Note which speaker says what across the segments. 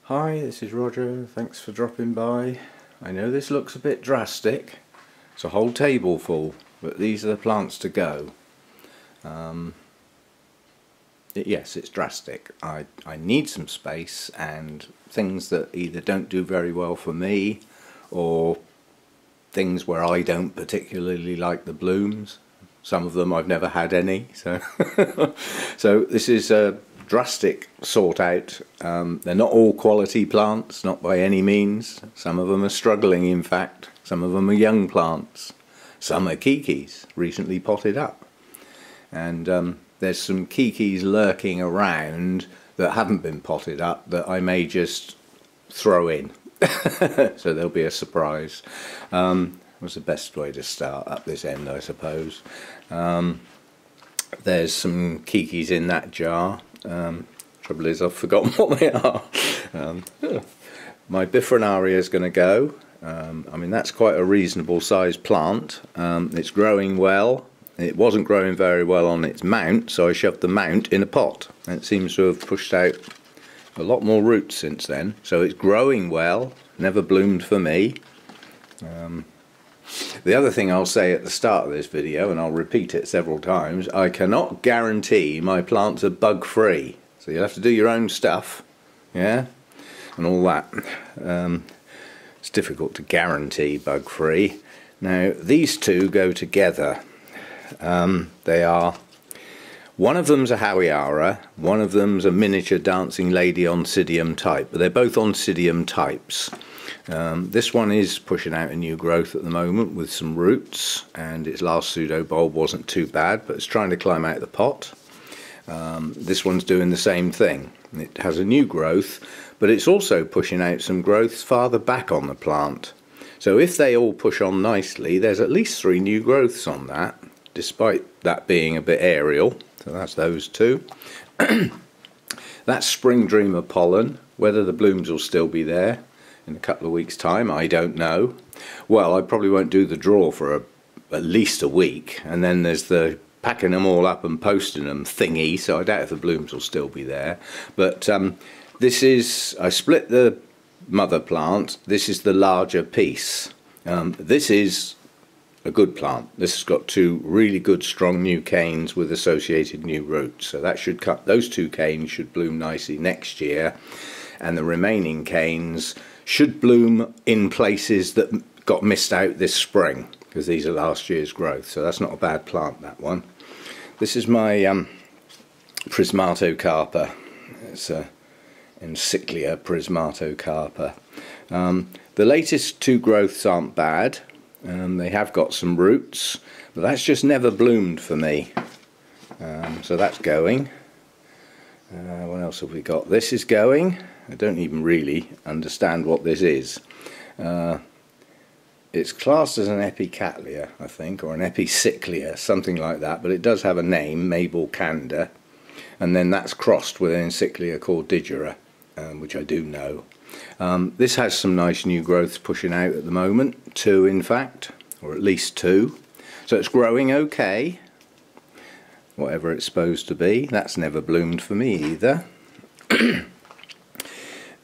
Speaker 1: Hi, this is Roger. Thanks for dropping by. I know this looks a bit drastic. It's a whole table full, but these are the plants to go. Yes, it's drastic. I need some space and things that either don't do very well for me or things where I don't particularly like the blooms. Some of them I've never had any, so so this is a drastic sort out. They're not all quality plants, not by any means. Some of them are struggling, in fact. Some of them are young plants. Some are kikis, recently potted up. And there's some kikis lurking around that haven't been potted up that I may just throw in. So there'll be a surprise. Was the best way to start up this end, I suppose. There's some kikis in that jar. Trouble is, I've forgotten what they are. My Bifrenaria is going to go. I mean, that's quite a reasonable sized plant. It's growing well. It wasn't growing very well on its mount, so I shoved the mount in a pot. And it seems to have pushed out a lot more roots since then. So it's growing well. Never bloomed for me. The other thing I'll say at the start of this video, and I'll repeat it several times, I cannot guarantee my plants are bug free. So you'll have to do your own stuff, yeah, and all that. It's difficult to guarantee bug free. Now these two go together. They are, one of them's a Howiara, one of them's a miniature dancing lady Oncidium type, but they're both Oncidium types. This one is pushing out a new growth at the moment with some roots, and its last pseudo bulb wasn't too bad, but it's trying to climb out of the pot. This one's doing the same thing. It has a new growth, but it's also pushing out some growths farther back on the plant. So if they all push on nicely, there's at least 3 new growths on that, despite that being a bit aerial. So that's those two. That's Spring Dreamer pollen. Whether the blooms will still be there in a couple of weeks' time, I don't know. Well, I probably won't do the draw for at least a week, and then there's the packing them all up and posting them thingy, so I doubt if the blooms will still be there. But this is, I split the mother plant. This is the larger piece. This is a good plant. This has got 2 really good strong new canes with associated new roots, so that should cut, those 2 canes should bloom nicely next year, and the remaining canes should bloom in places that got missed out this spring, because these are last year's growth, so that's not a bad plant, that one. This is my Prismatocarpa. It's a Encyclia Prismatocarpa. The latest 2 growths aren't bad. They have got some roots, but that's just never bloomed for me. So that's going. What else have we got? This is going. I don't even really understand what this is. It's classed as an Cattleya, I think, or an Epicyclia, something like that, but it does have a name, Mabel Canda, and then that's crossed with an Encyclia called Digera, which I do know. This has some nice new growths pushing out at the moment, 2 in fact, or at least 2. So it's growing okay, whatever it's supposed to be. That's never bloomed for me either.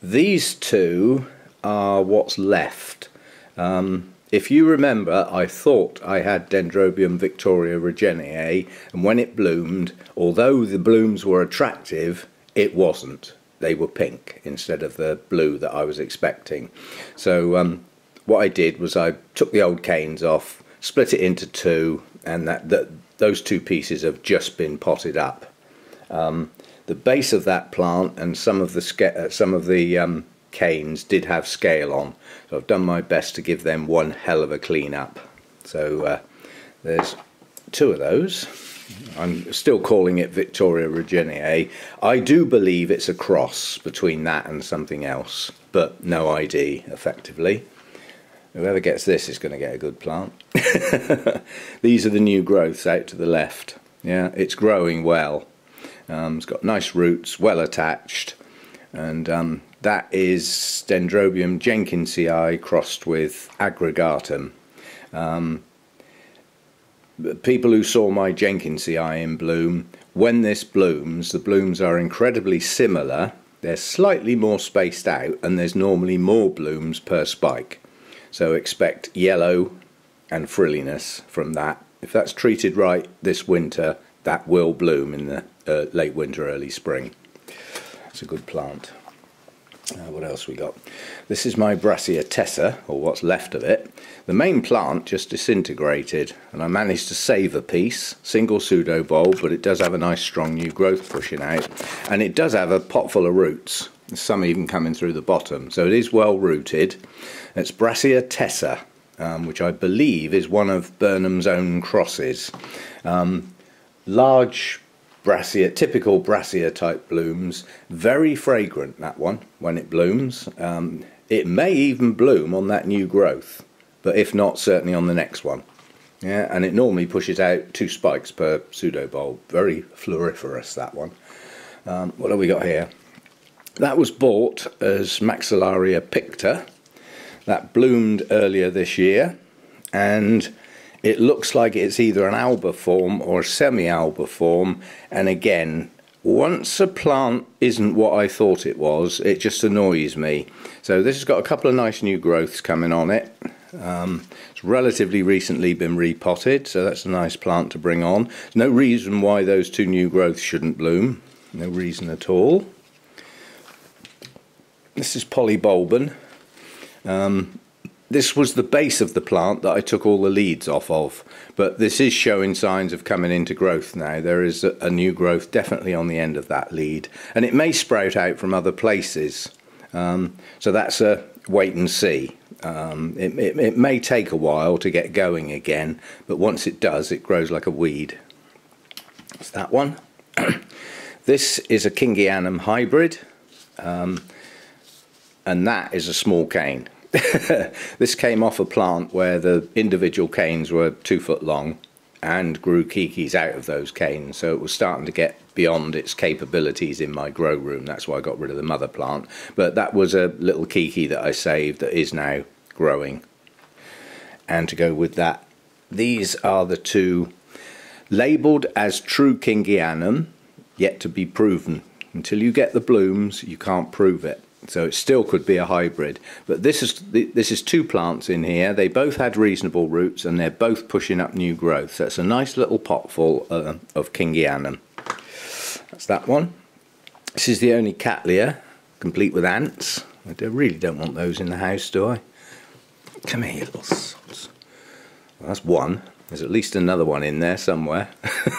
Speaker 1: These 2 are what's left. If you remember, I thought I had Dendrobium Victoria Regenii, and when it bloomed, although the blooms were attractive, it wasn't. They were pink instead of the blue that I was expecting. So what I did was I took the old canes off, split it into 2, and those 2 pieces have just been potted up. The base of that plant and some of the canes did have scale on, so I've done my best to give them one hell of a clean up. So there's 2 of those. I'm still calling it Victoria Regenii. I do believe it's a cross between that and something else, but no ID effectively. Whoever gets this is going to get a good plant. These are the new growths out to the left. Yeah, it's growing well. It's got nice roots, well attached, and that is Dendrobium jenkinsii crossed with aggregatum. People who saw my jenkinsii in bloom, when this blooms, the blooms are incredibly similar they're slightly more spaced out and there's normally more blooms per spike. So expect yellow and frilliness from that. If that's treated right this winter, that will bloom in the late winter, early spring. It's a good plant. What else we got? This is my Brassia tessa, or what's left of it. The main plant just disintegrated, and I managed to save a piece, single pseudo bulb, but it does have a nice strong new growth pushing out, and it does have a pot full of roots, some even coming through the bottom, so it is well rooted. It's Brassia tessa, which I believe is one of Burnham's own crosses. Large Brassia, typical Brassia type blooms, very fragrant, that one, when it blooms. It may even bloom on that new growth, but if not, certainly on the next one. Yeah, and it normally pushes out 2 spikes per pseudo bulb. Very floriferous, that one. What have we got here? That was bought as Maxillaria picta. That bloomed earlier this year, and it looks like it's either an alba form or a semi-alba form, and again, once a plant isn't what I thought it was, it just annoys me. So this has got a couple of nice new growths coming on it. It's relatively recently been repotted, so that's a nice plant to bring on. There's no reason why those 2 new growths shouldn't bloom, no reason at all. This is Polybulbon. This was the base of the plant that I took all the leads off of, but this is showing signs of coming into growth now. There is a new growth definitely on the end of that lead, and it may sprout out from other places. So that's a wait and see. It may take a while to get going again, but once it does, it grows like a weed. That's that one. This is a Kingianum hybrid, and that is a small cane. This came off a plant where the individual canes were 2 foot long and grew kikis out of those canes, so it was starting to get beyond its capabilities in my grow room. That's why I got rid of the mother plant, but that was a little kiki that I saved that is now growing. And to go with that, these are the 2 labelled as true Kingianum, yet to be proven. Until you get the blooms, you can't prove it. So it still could be a hybrid, but this is 2 plants in here. They both had reasonable roots and they're both pushing up new growth. So it's a nice little pot full of Kingianum. That's that one. This is the only Cattleya, complete with ants. I really don't want those in the house, do I? Come here, you little sods. Well, that's one. There's at least another one in there somewhere.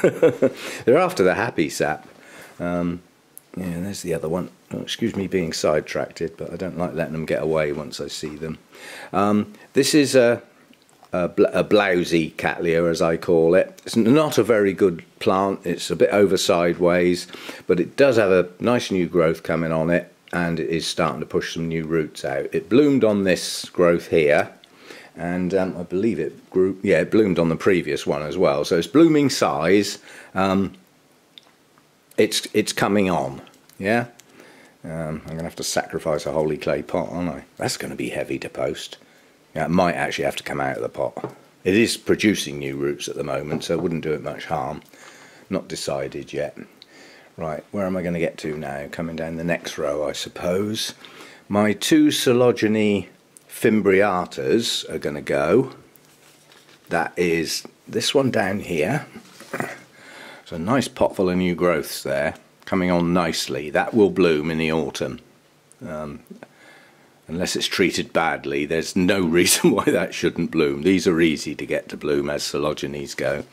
Speaker 1: They're after the happy sap. Yeah, there's the other one. Oh, excuse me being sidetracked, but I don't like letting them get away once I see them. This is a blousy Cattleya, as I call it. It's not a very good plant. It's a bit over sideways, but it does have a nice new growth coming on it, and it is starting to push some new roots out. It bloomed on this growth here, and I believe it grew. Yeah, it bloomed on the previous one as well. So it's blooming size. It's coming on, yeah. I'm going to have to sacrifice a holy clay pot, aren't I? That's going to be heavy to post. Yeah, it might actually have to come out of the pot. It is producing new roots at the moment, so it wouldn't do it much harm. Not decided yet. Right, where am I going to get to now? Coming down the next row, I suppose. My 2 Coelogyne fimbriatas are going to go. That is this one down here. So a nice pot full of new growths there, coming on nicely. That will bloom in the autumn. Unless it's treated badly, there's no reason why that shouldn't bloom. These are easy to get to bloom as Coelogynes go.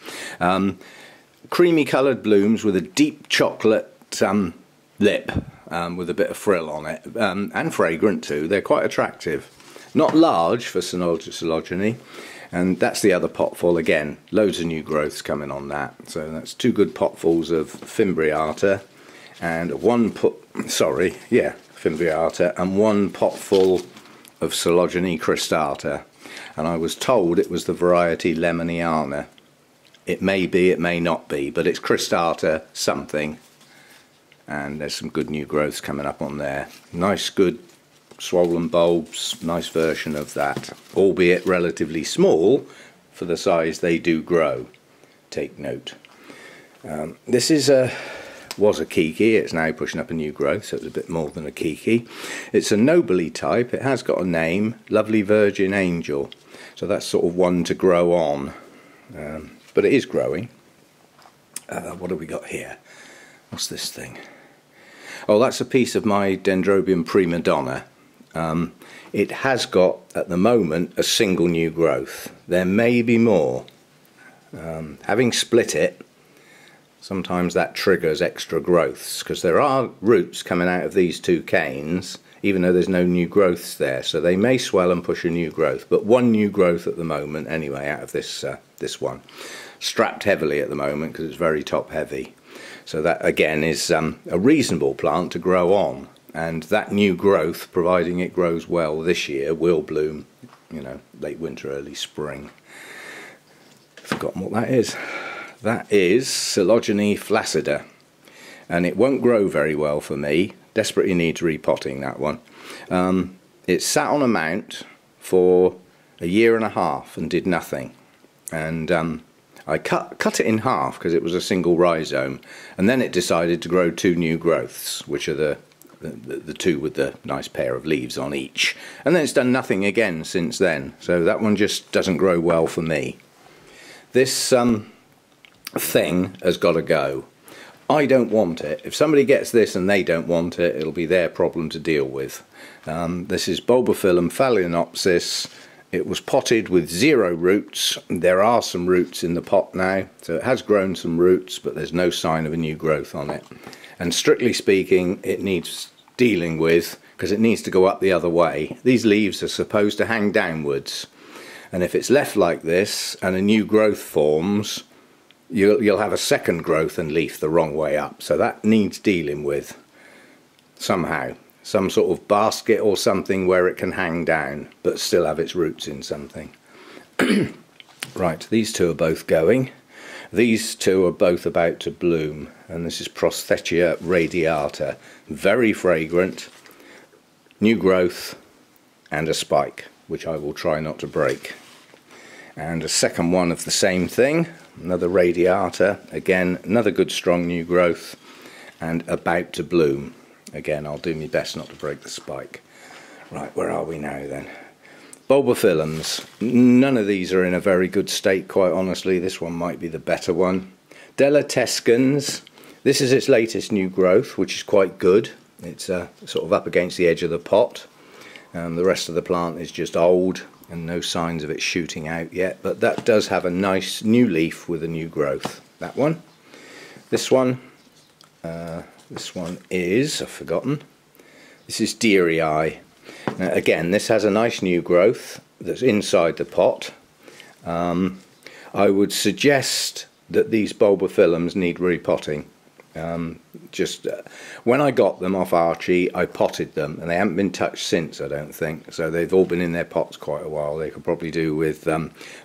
Speaker 1: Creamy coloured blooms with a deep chocolate lip with a bit of frill on it, and fragrant too. They're quite attractive. Not large for Coelogyne. And that's the other pot full again. Loads of new growths coming on that. So that's 2 good potfuls of fimbriata and fimbriata and 1 potful of Coelogyne cristata. And I was told it was the variety Lemoniana. It may be, it may not be, but it's cristata something. And there's some good new growths coming up on there. Nice, good swollen bulbs, nice version of that, albeit relatively small for the size they do grow. Take note. This is a was a kiki, it's now pushing up a new growth, so it's a bit more than a kiki. It's a nobly type, it has got a name, Lovely Virgin Angel, so that's sort of one to grow on, but it is growing. What have we got here? What's this thing? Oh, that's a piece of my Dendrobium prima donna. It has got, at the moment, a single new growth. There may be more. Having split it, sometimes that triggers extra growths, because there are roots coming out of these two canes, even though there's no new growths there. So they may swell and push a new growth, but one new growth at the moment, anyway, out of this one. Strapped heavily at the moment because it's very top heavy. So that again is a reasonable plant to grow on, and that new growth, providing it grows well this year, will bloom, you know, late winter, early spring. Forgotten what that is. That is Coelogyne flaccida, and it won't grow very well for me. Desperately needs repotting, that one. It sat on a mount for a year and a half and did nothing, and I cut it in half because it was a single rhizome, and then it decided to grow two new growths, which are the two with the nice pair of leaves on each, and then it's done nothing again since then. So that one just doesn't grow well for me. This thing has got to go. I don't want it. If somebody gets this and they don't want it, it'll be their problem to deal with. This is Bulbophyllum phalaenopsis. It was potted with 0 roots. There are some roots in the pot now, so it has grown some roots, but there's no sign of a new growth on it. And strictly speaking, it needs dealing with, because it needs to go up the other way. These leaves are supposed to hang downwards, and if it's left like this and a new growth forms, you'll have a second growth and leaf the wrong way up. So that needs dealing with somehow. Some sort of basket or something where it can hang down but still have its roots in something. Right, these two are both going. These two are both about to bloom, and this is Prosthechea radiata. Very fragrant, new growth, and a spike, which I will try not to break. And a second one of the same thing, another radiata, again another good strong new growth, and about to bloom. Again, I'll do my best not to break the spike. Right, where are we now then? Bulbophyllums. None of these are in a very good state, quite honestly. This one might be the better one. Delatescens. This is its latest new growth, which is quite good. It's sort of up against the edge of the pot. The rest of the plant is just old and no signs of it shooting out yet. But that does have a nice new leaf with a new growth. That one. This one. This one is, I've forgotten, this is Deary. Now again, this has a nice new growth that's inside the pot. I would suggest that these bulbophyllums need repotting. When I got them off Archie, I potted them, and they haven't been touched since, I don't think. So they've all been in their pots quite a while. They could probably do with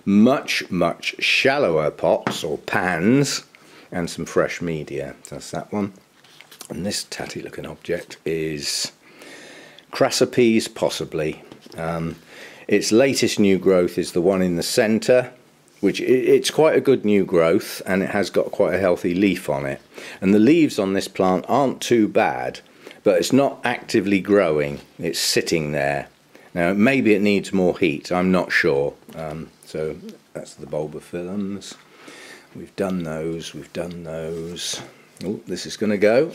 Speaker 1: much shallower pots or pans and some fresh media. That's that one. And this tatty looking object is Crassipes, possibly. Its latest new growth is the one in the centre, which it's quite a good new growth, and it has got quite a healthy leaf on it. And the leaves on this plant aren't too bad, but it's not actively growing, it's sitting there. Now maybe it needs more heat, I'm not sure. So that's the bulbophyllums. We've done those, we've done those. Oh, this is going to go.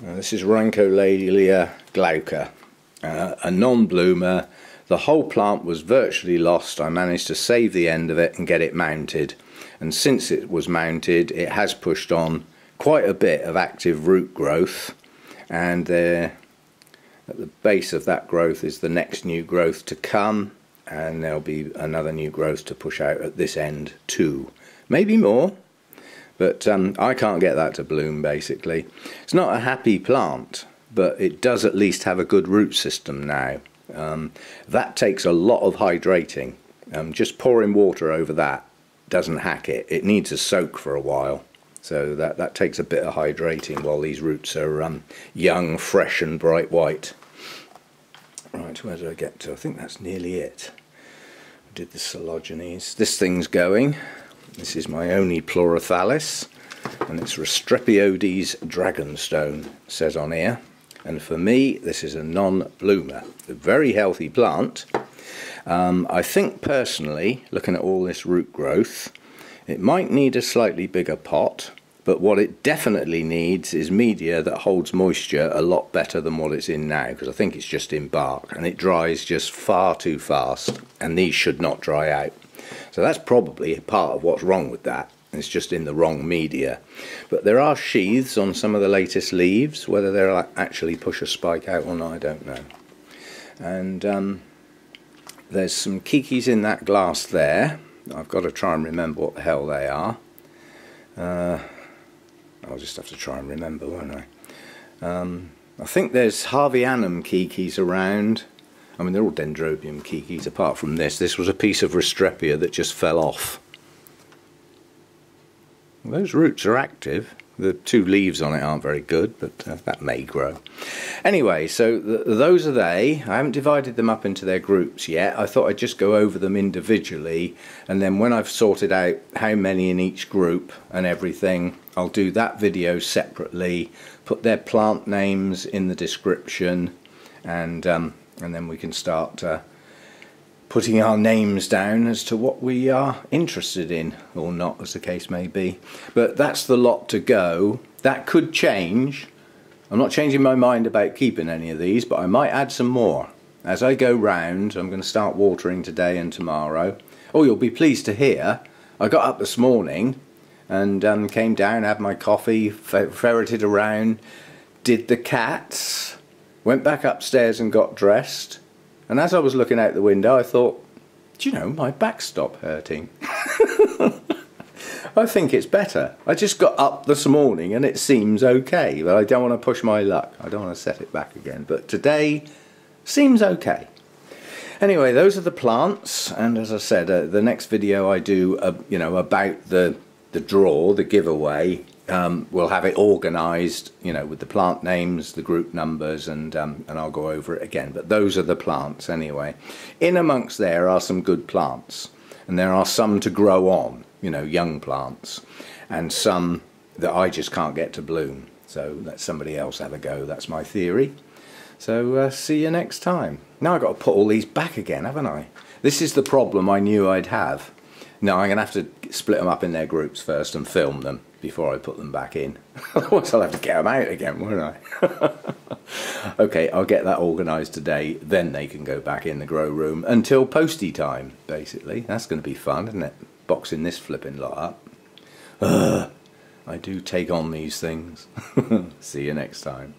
Speaker 1: This is Rhyncholalea glauca, a non-bloomer. The whole plant was virtually lost. I managed to save the end of it and get it mounted. And since it was mounted, it has pushed on quite a bit of active root growth. And at the base of that growth is the next new growth to come. And there'll be another new growth to push out at this end too. Maybe more. But I can't get that to bloom, basically. It's not a happy plant, but it does at least have a good root system now. That takes a lot of hydrating. Just pouring water over that doesn't hack it. It needs a soak for a while. So that takes a bit of hydrating while these roots are young, fresh and bright white. Right, where did I get to? I think that's nearly it. I did the Coelogynes. This thing's going. This is my only Pleurophthalus. and it's Restrepiodes Dragonstone, it says on here. And for me, this is a non-bloomer. A very healthy plant. I think personally, looking at all this root growth, it might need a slightly bigger pot, but what it definitely needs is media that holds moisture a lot better than what it's in now, because I think it's just in bark, and it dries just far too fast, and these should not dry out. So that's probably part of what's wrong with that. It's just in the wrong media. But there are sheaths on some of the latest leaves. Whether they'll actually push a spike out or not, I don't know. And there's some kikis in that glass there. I've got to try and remember what the hell they are. I'll just have to try and remember, won't I? I think there's Harveyanum kikis around. I mean, they're all Dendrobium kikis apart from this. This was a piece of Restrepia that just fell off. Those roots are active. The two leaves on it aren't very good, but that may grow. Anyway, so those are they. I haven't divided them up into their groups yet. I thought I'd just go over them individually, and then when I've sorted out how many in each group and everything, I'll do that video separately, put their plant names in the description, and then we can start putting our names down as to what we are interested in, or not, as the case may be. But that's the lot to go. That could change. I'm not changing my mind about keeping any of these, but I might add some more. As I go round, I'm going to start watering today and tomorrow. Oh, you'll be pleased to hear, I got up this morning and came down, had my coffee, ferreted around, did the cats, went back upstairs and got dressed. And as I was looking out the window, I thought, do you know, my back stopped hurting. I think it's better. I just got up this morning and it seems okay, but I don't want to push my luck. I don't want to set it back again. But today seems okay. Anyway, those are the plants, and as I said, the next video I do, you know, about the draw, the giveaway. We'll have it organised, you know, with the plant names, the group numbers, and I'll go over it again. But those are the plants anyway. In amongst there are some good plants, and there are some to grow on, you know, young plants, and some that I just can't get to bloom. So let somebody else have a go. That's my theory. So see you next time. Now I've got to put all these back again, haven't I? This is the problem I knew I'd have. Now I'm going to have to split them up in their groups first and film them before I put them back in. Otherwise I'll have to get them out again, won't I? Okay, I'll get that organised today, then they can go back in the grow room until posty time, basically. That's going to be fun, isn't it? Boxing this flipping lot up. I do take on these things. See you next time.